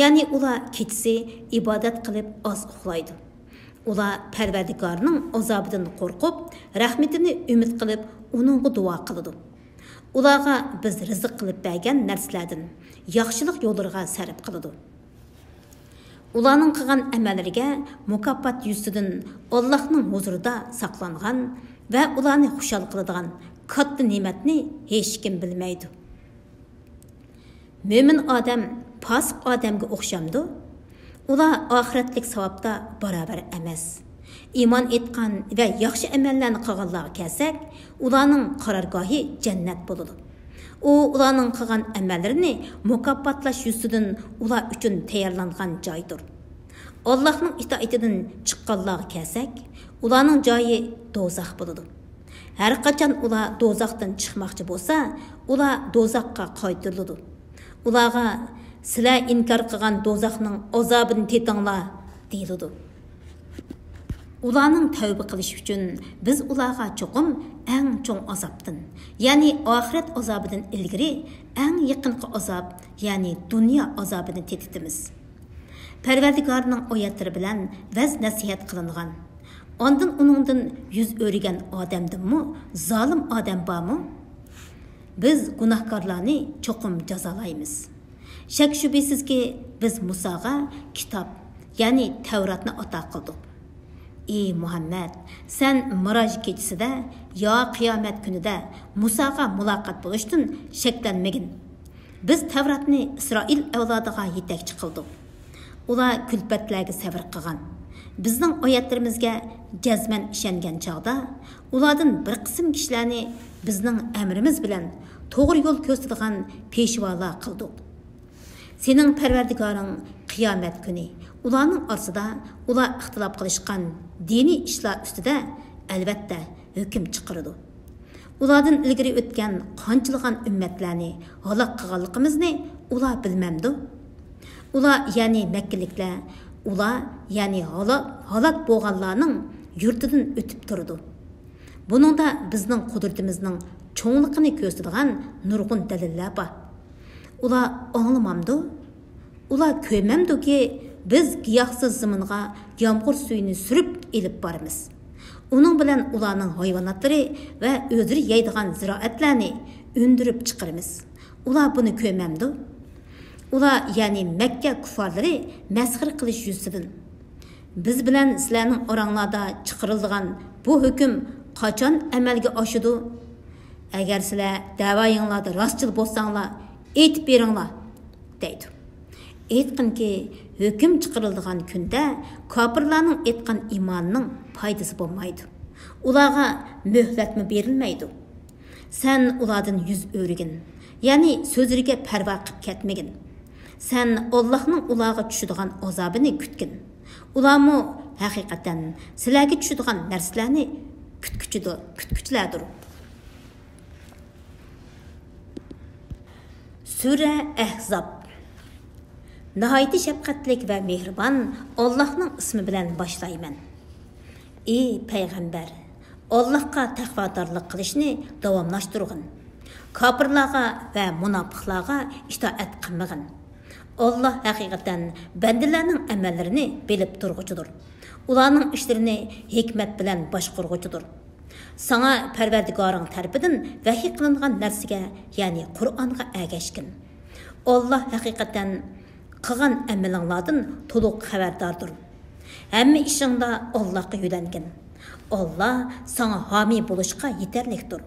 Ya'ni ular kechasi ibodat qilib oz uxlaydi. Ular Parvardigorning azobidan qo'rqib, rahmatini umid qilib, uningga duo qiladi. Ularga biz rizq qilib bergan narsalardan yaxshilik yo'llariga sarf qiladi. Ularning qilgan amallariga mukofot yuzidan Allohning huzurida saqlangan va ularni xushal qiladigan katta ne'matni hech kim bilmaydi. Mo'min odam fosiq odamga o'xshamdi. Ular oxiratlik savobda barobar emas. Iymon etgan va yaxshi amallarni qilganlarga kelsak, ularning qarorgohi jannat bo'ladi. U ularning qilgan amallarini mukofotlash yuzidan ular uchun tayyorlangan joydir. Allohning itoatidan chiqqanlarga kelsak, ularning joyi do'zax bo'ladi. Har qachon ular do'zaxdan chiqmoqchi bo'lsa, ular do'zaxga qaytariladi. Ularga sizlar inkor qilgan do'zaxning azobini tetinglar deyiladi. Ularning tavba qilish uchun biz ularga cho'qim eng cho'ng azobdan, ya'ni oxirat azobidan ilgari eng yaqinqi azob, ya'ni dunyo azobini tetitimiz. Parvardigorning oyatlari bilan vaz nasihat qilingan. Ondan uningdan yuz o'rgan odamdimi, zolim odam bormi? Biz gunohkorlarni cho'qim jazolaymiz. Shak shubhisizki biz Musoga kitob, ya'ni Tavratni ato qildik. Ey Muhammad, sen Miroj kechasida yo qiyomat kunida Musoga muloqot bo'lishdan shaklanmagin. Biz Tavratni Isroil avlodiga yetakchi qildik. Ular kulfatlarga sabr qilgan. Bizning oyatlarimizga jazman ishongan chog'da ulardan bir qism kishilarni bizning amrimiz bilan to'g'ri yo'l ko'rsatadigan peshvolar qildik. Sening Parvardigoring qiyomat kuni ularning orasida ular ixtilof qilishgan diniy ishlar ustida albatta hukm chiqaradi. Ulardan ilgari o'tgan qanchilgan ummatlarni halok qilganligimizni ular bilmamdi. Ular ya'ni Makkaliklar, ular ya'ni halok bo'lganlarning yurtidan o'tib turdi. Buningda bizning qudratimizning cho'ngligini ko'rsatadigan nurg'un dalillar bor. Ular anglamamdi, ular ko'rmamdiki biz giyohsiz zaminga yomg'ir suyini surib elib boramiz. Uning bilan ularning hayvonotlari va o'zlari yeydigan ziroatlarni undirib chiqaramiz. Ular buni ko'rmamdi. Ular ya'ni Makka kuffarlari masxir qilish yuzidan biz bilan sizlarning oranglarda chiqarilgan bu hukm qachon amalga oshidi? Agar sizlar da'voyinglarda rostchil bo'lsanglar, aytib beringlar, deydi. Aytqinki, hukm chiqarilgan kunda kofirlarning aytgan iymonining foydasi bo'lmaydi. Ularga muhlatmi berilmaydi. Sen ulardan yuz o'rigin, ya'ni so'zlariga parvo qilib ketmagin. Sen Allohning ularga tushadigan azobini kutgin. Ularmi haqiqatan sizlarga tushadigan narsalarni kutkuchilardir. Sura Ahzab. Nihayet şefqatlik ve mehribon Allah'ның ismi bilan boshlayman. Ey payg'ambar, Allohga taqvodorlik qilishni davomlashtirgin. Kofirlarga va munofiqlarga itoat qilmagin. Allah haqiqatan bandalarning amallarini bilib turg'uchidir. Ularning ishlarini hikmat bilan boshqarg'uchidir. Sana Parvardigoring tarafidan vahiy qilingan narsaga, ya'ni Qur'onga ergashgin. Allah haqiqatan qilgan amalinglardan to'liq xabardordir. Hamma ishingda Allohga yo'langin. Allah sana homiy bo'lishga yetarlikdir.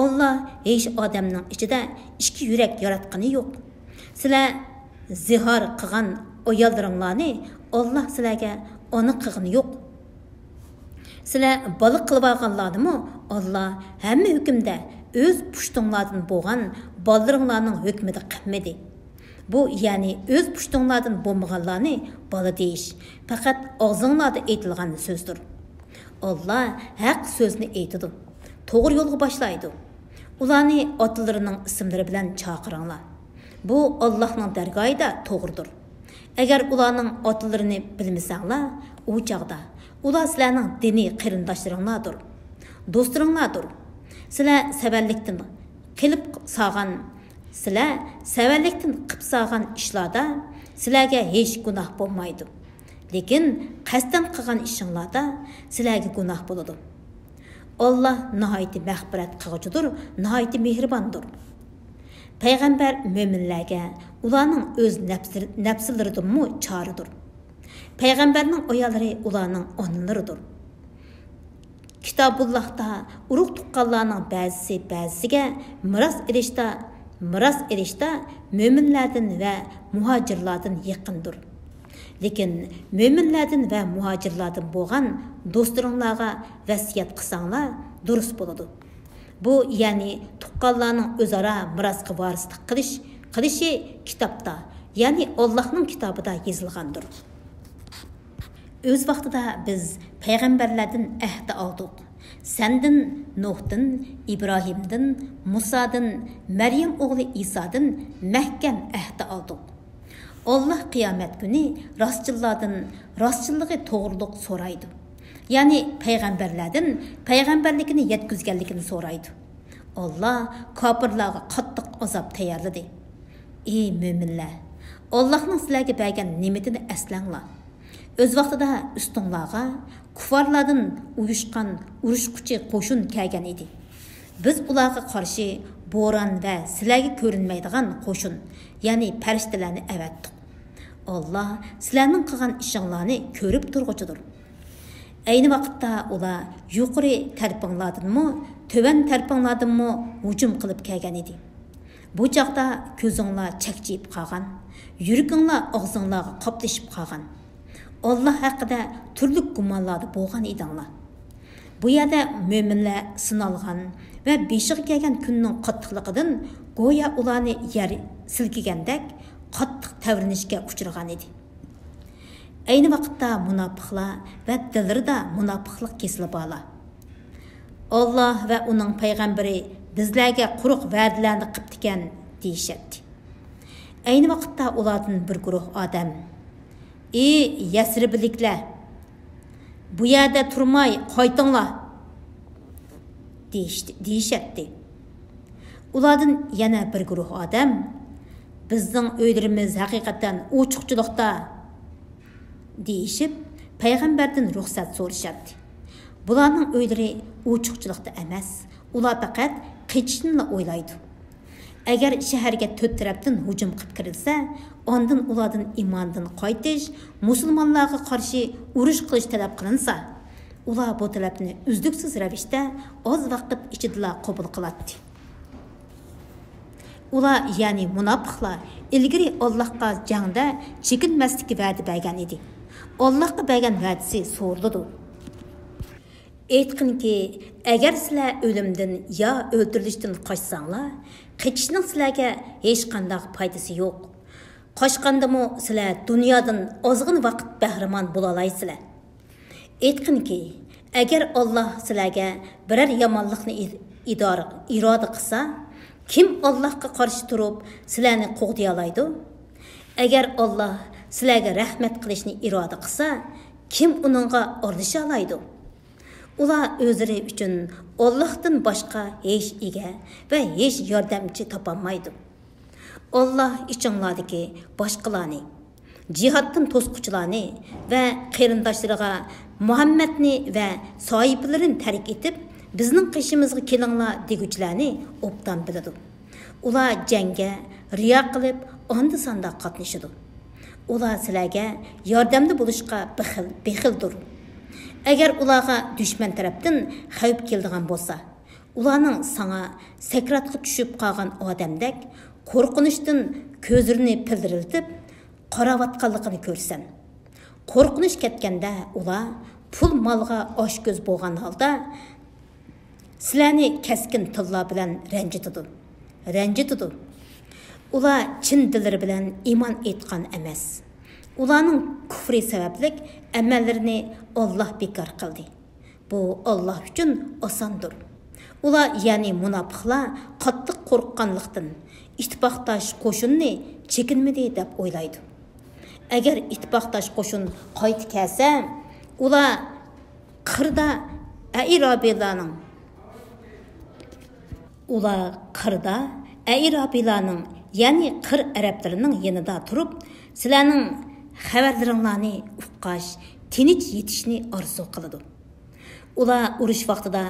Allah hech odamning ichida ikki yurak yaratgani yo'q. Sizlar zihor qilgan ayollaringlarni Allah sizlarga onu qilgani yo'q. Sizlar bola qilib olganlarnimi Allah hamma hukmda o'z pushtinglardan bo'lgan bolalarning hukmida qilmadi. Bu ya'ni o'z pushtinglardan bo'lmaganlarni bola deyish faqat og'zinglarda aytilgan so'zdir. Allah haq so'zni aytadi. To'g'ri yo'lga boshlaydi. Ularni otalarining ismlari bilan chaqiringlar. Bu Allohning dargohida to'g'ridir. Agar ularning otalarini bilmasanglar, u chaqda ular sizlarning diniy qarindoshlaringlardir, do'stlaringlardir. Sizlar savallikdan qilib sağan ishlarda sizlarga hech gunoh bo'lmaydi. Lekin qasddan qilgan ishinglarda sizlarga gunoh bo'ladi. Allah nihoyat mag'firat qiluvchidir, nihoyat mehribondir. Payg'ambar mo'minlarga ularning o'z nafslaridanmi choridir. Payg'ambarning ayollari ularning onalaridir. Kitobullahda urug' tuqqanlarning ba'zisiga miros erishda mo'minlardan va muhojirlardan yaqindir. Lekin mo'minlardan va muhojirlardan bo'lgan do'stlaringlarga vasiyat qilsanglar durust bo'ladi. Bu ya'ni tuqqanlarning o'zaro mirosga varislik qilishi kitobda, ya'ni Allohning kitobida yozilgandir. Öz vaqtida biz payg'ambarlardan ahd oldik. Sendin, Nuh'dan, İbrahim'dan, Musa'dan, Meryem oğlu İsa'dan mahkam ahd oldik. Allah qiyomat kuni rostchillığı to'g'riliq so'raydi. Ya'ni payg'ambarlardan payg'ambarligini yetkazganligini so'raydi. Allah kofirlarga qattiq azob tayyorladi. Ey mo'minlar, Allohning sizlarga bergan ne'matini eslanglar. Öz vaqtida ustinglarga kuffarlardan uyushgan urushquchi qo'shin kelgan edi. Biz ularga qarshi bo'ron va sizlarga ko'rinmaydigan qo'shin, ya'ni farishtalarni avatdik. Allah sizlarning qilgan ishinglarni ko'rib turg'uchidir. Ayni vaqtda ular yuqori tarpinglardanmi, tövan tarpinglardanmi hujum qilib kelgan edi. Bu chaqda ko'zinglar chakchiyib qolgan, yuraginglar og'zinglarga qoplashib qolgan. Allah haqida turli gumonlarda bo'lgan edinglar. Bu yerda mo'minlar sinalgan va beshiga kelgan kunning qattiqligidan go'yo ularni yer silkigandek qattiq tavrinishga uchragan edi. Ayni vaqtda munofiqlar va dillarida munofiqlik kesilib ola. Allah va uning payg'ambari bizlarga quruq va'dalarni qilib ekan deyishadi. Ayni vaqtda ulardan bir guruh odam: "Ey Yasribiliklar, bu yerda turmay qaytinglar" deyishadi. Ulardan yana bir guruh odam bizning o'ylarimiz haqiqatan ochiqchilikda deyishib payg'ambardan ruxsat so'rashadi. Bularning o'ylari ochiqchilikda emas, ular faqat qechishni o'ylaydi. Agar shaharga to'rt tarafdan hujum qilib kirilsa, ondan ulardan iymondan qaytish, musulmonlarga qarshi urush qilish talab qilinsa, ular bu talabni uzluksiz ravishda oz vaqt ichida qabul qiladi. Ular, ya'ni munofiqlar, ilgari Allohga jangda chekinmaslikka va'da bergan edi. Allohga bergan va'dasi so'rildi. Aytqinki, agar sizlar o'limdan yo o'ldirilishdan qochsanglar, qechishning sizlarga hech qanday foydasi yo'q. Qochqandimi sizlar dunyodan ozg'in vaqt bahramon bo'la olaysizlar. Aytqinki, agar Alloh sizlarga biror yomonlikni iroda qilsa, kim Allohga qarshi turib sizlarni qo'g'diy oladi? Agar Alloh sizlarga rahmat qilishni iroda qilsa, kim uningga ordisha oladi? Ular o'zlari uchun Allohdan boshqa hech ega va hech yordamchi topolmaydi. Alloh ichinglardagi boshqalarni, jihoddan to'squchilarni va qarindoshlariga Muhammadni va sohiplarini tark etib, bizning qishimizga kelinglar deguchilarni obdan biladi. Ular jangga riyo qilib, onda sonda qatnashadi. Ular sizlarga yordamda bo'lishga bexildir. Agar ularga dushman tarafdan xavf keldigan bo'lsa, ularning sana sakratga tushib qolgan odamdek qo'rqinishdan ko'zlarini pildiriltib, qaravatganligini ko'rsan. Qo'rqinish ketganda ular pul molga oshko'z bo'lgan holda sizlarni keskin tillar bilan ranjitadi. Ular chin dillari bilan iymon etgan emas. Ularning kufri sabablik amallarini Alloh bekor qildi. Bu Alloh uchun osondir. Ular, ya'ni munofiqlar, qattiq qo'rqqanlikdan ittifoqdosh qo'shinni chekinmadi deb o'ylaydi. Agar ittifoqdosh qo'shin qaytib kelsa, ular qirda Airabilarning, ya'ni qir arablarining yanida turib, sizlarning xabarlaringlarni uqqash, tinch yetishni orzu qiladi. Ular urush vaqtida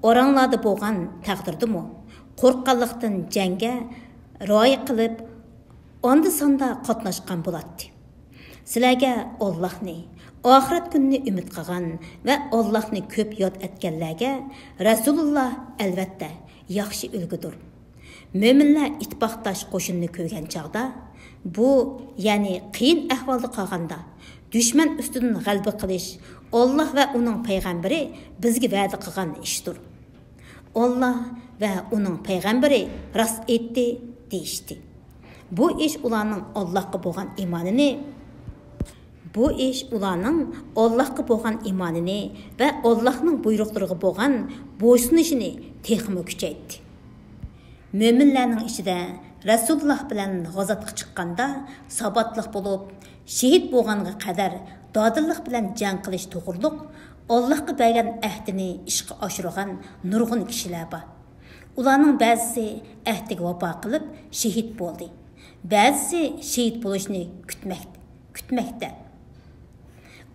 oranglarda bo'lgan taqdirdimi, qo'rqqanlikdan jangga rioya qilib, onda sonda qatnashgan bo'ladi. Sizlarga Allohni, oxirat kunini umid qilgan va Allohni ko'p yod etganlarga Rasululloh albatta yaxshi ulgudir. Mo'minlar ittifoqdosh qo'shinni ko'rgan chaqda, bu, ya'ni qiyin ahvolda qolganda dushman ustidan g'alaba qilish Alloh va uning payg'ambari bizga va'da qilgan ishdir. Alloh va uning payg'ambari rost aytdi deyishdi. Bu ish ularning Allohga bo'lgan iymonini va Allohning buyruqlariga bo'lgan bo'ysunishini texmi kuchaytdi. Mo'minlarning ichida Rasululloh bilan g'azotga chiqqanda sabatliq bo'lib, shahid bo'lganga qadar dodillik bilan jang qilish to'g'riliq Allohga bergan ahdini ishga oshirgan nurg'un kishilar bor. Ularning ba'zisi ahdiga vafo qilib shahid bo'ldi. Ba'zisi shahid bo'lishni kutmoqda.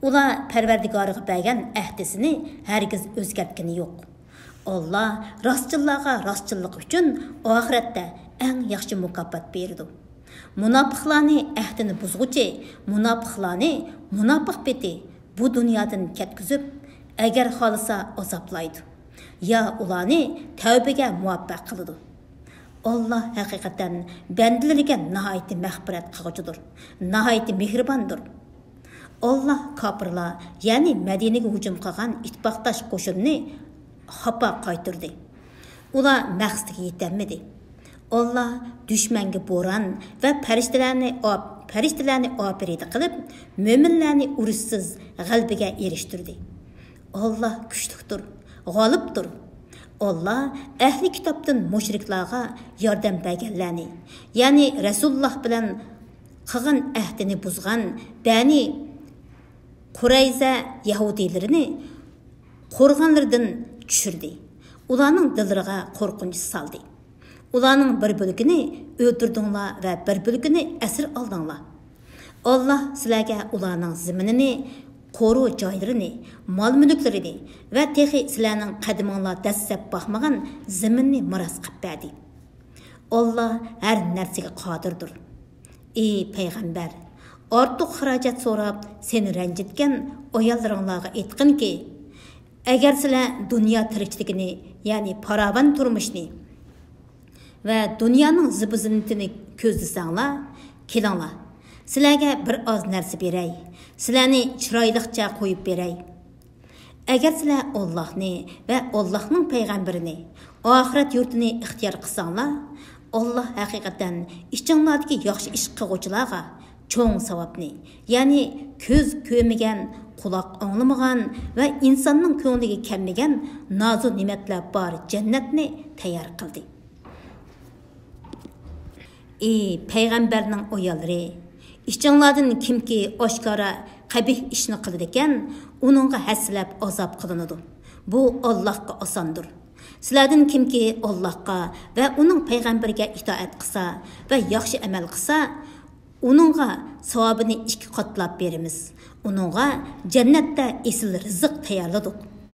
Ular Parvardigoriga bergan ahdisini hargiz o'zgartgani yo'q. Alloh rostchilarga rostchilik uchun oxiratda eng yaxshi mukofot berdi. Munofiqlarni ahdini buzg'uchi, munofiqlarni munofiq beti bu dunyodan ketkizib, agar xolisa azoblaydi. Ya ularni tavbaga muvaffaq qiladi. Alloh haqiqatan bandalariga nihoyat mag'firat qilguchidir, nihoyat mehribondir. Alloh kofirlar, ya'ni Madinaga hujum qilgan ittifoqdosh qo'shinni xafa qaytirdi. Ular maqsadiga yetolmadi. Alloh dushmanga bo'ron va farishtalarni operida qilib, mo'minlarni urushsiz g'alabaga erishtirdi. Alloh kuchlidir, g'olibdir. Alloh ahli kitobdan mushriklarga yordam berganlarni, ya'ni Rasululloh bilan qilgan ahdini buzgan Bani Qurayza yahudiylarini qo'rg'onlardan tushirdi. Ularning dillariga qo'rqinch soldi. Ularning bir bölігini o'ldirdinglar va bir bölігini asir oldinglar. Allah sizlarga ularning ziminini, qo'ru joylarini, mol-mulklarini va texi sizlarning qadiminglar dastlab boqmagan ziminni miros qilib berdi. Allah har narsaga qodirdir. Ey payg'ambar, ortiq xarajat so'rab seni ranjitgan ayollaringlarga aytqinki, agar sizlar dunyo tirikchiligini, ya'ni paravan turmushni va dunyoning zibu-ziynatini ko'zlasanglar, kelinglar. Sizlarga bir oz narsa beray, sizlarni chiroyliqcha qo'yib beray. Agar sizlar Allohni va Allohning payg'ambarini, oxirat yurtini ixtiyor qilsanglar, Allah haqiqatan ichinglardagi yaxshi ish qiluvchilarga cho'ng savobni, ya'ni ko'z ko'rmagan, quloq anglamagan va insonning ko'ngliga kelmagan nozu ne'matlar bor jannatni tayyor qildi. Ey payg'ambarning ayollari, İşçilardan kimki oshkora qabih ishni qiladi ekan, uningga haslab azob qilinadi. Bu Allohga osondir. Sizlardan kimki Allohga va uning payg'ambariga itoat qilsa va yaxshi amal qilsa, uningga savobini 2 qatlab beramiz. Uningga jannatda esil rizq tayyorladik.